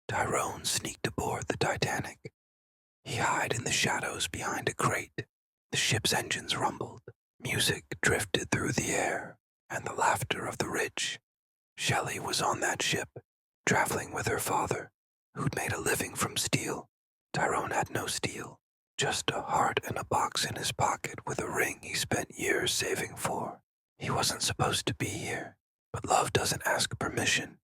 Tyrone sneaked aboard the Titanic. He hid in the shadows behind a crate. The ship's engines rumbled. Music drifted through the air, and the laughter of the rich. Shelley was on that ship, traveling with her father, who'd made a living from steel. Tyrone had no steel, just a heart and a box in his pocket with a ring he spent years saving for. He wasn't supposed to be here, but love doesn't ask permission.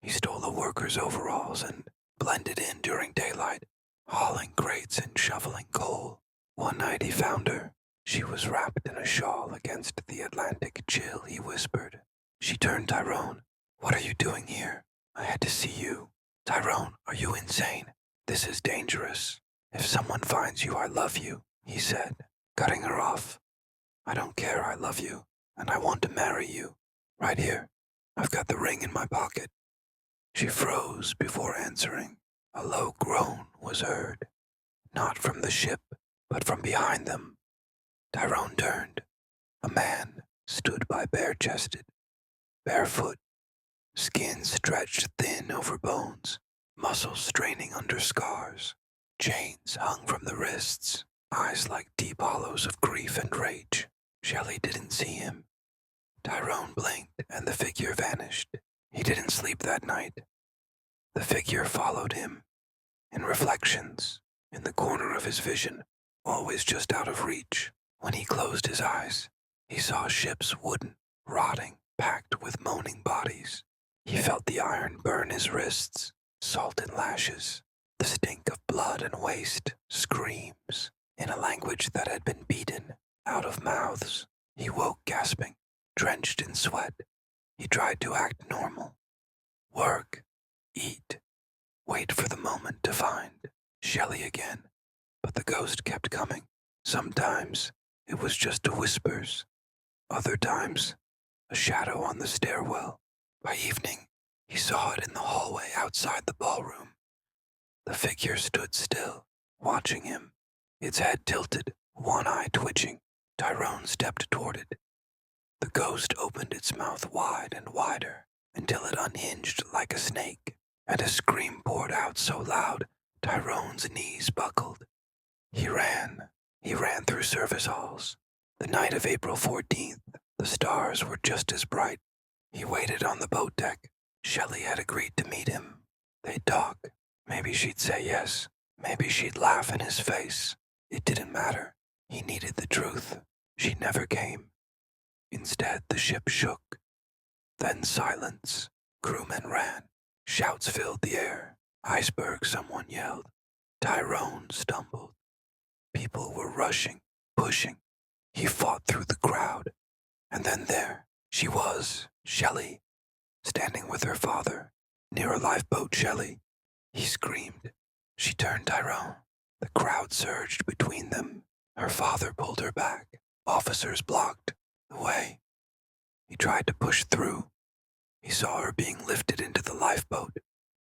He stole a worker's overalls and blended in during daylight, hauling crates and shoveling coal. One night he found her. She was wrapped in a shawl against the Atlantic chill, he whispered. She turned Tyrone. "What are you doing here? I had to see you." "Tyrone, are you insane? This is dangerous. If someone finds you, I love you," he said, cutting her off. "I don't care, I love you, and I want to marry you. Right here. I've got the ring in my pocket." She froze before answering. A low groan was heard, not from the ship, but from behind them. Tyrone turned. A man stood by bare-chested, barefoot, skin stretched thin over bones, muscles straining under scars. Chains hung from the wrists, eyes like deep hollows of grief and rage. Shelley didn't see him. Tyrone blinked and the figure vanished. He didn't sleep that night. The figure followed him, in reflections, in the corner of his vision, always just out of reach. When he closed his eyes, he saw ships wooden, rotting, packed with moaning bodies. He felt the iron burn his wrists, salt and lashes, the stink of blood and waste, screams, in a language that had been beaten out of mouths. He woke gasping, drenched in sweat. He tried to act normal. Work, eat, wait for the moment to find Shelley again. But the ghost kept coming. Sometimes it was just a whispers. Other times, a shadow on the stairwell. By evening, he saw it in the hallway outside the ballroom. The figure stood still, watching him, its head tilted, one eye twitching. Tyrone stepped toward it. The ghost opened its mouth wide and wider until it unhinged like a snake, and a scream poured out so loud Tyrone's knees buckled. He ran through service halls. The night of April 14th, the stars were just as bright. He waited on the boat deck. Shelley had agreed to meet him. They'd talk. Maybe she'd say yes. Maybe she'd laugh in his face. It didn't matter. He needed the truth. She never came. Instead, the ship shook. Then silence. Crewmen ran. Shouts filled the air. "Iceberg," someone yelled. Tyrone stumbled. People were rushing, pushing. He fought through the crowd. And then there she was, Shelley, standing with her father, near a lifeboat. "Shelley," he screamed. She turned Tyrone. The crowd surged between them. Her father pulled her back. Officers blocked the way. He tried to push through. He saw her being lifted into the lifeboat.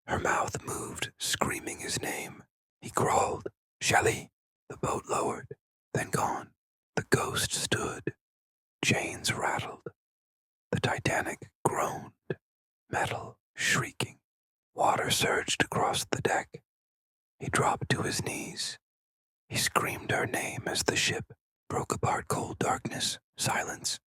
Her mouth moved, screaming his name. He crawled. "Shelley." The boat lowered, then gone. The ghost stood. Chains rattled. The Titanic groaned. Metal shrieking. Water surged across the deck. He dropped to his knees. He screamed her name as the ship broke apart. Cold darkness, silence.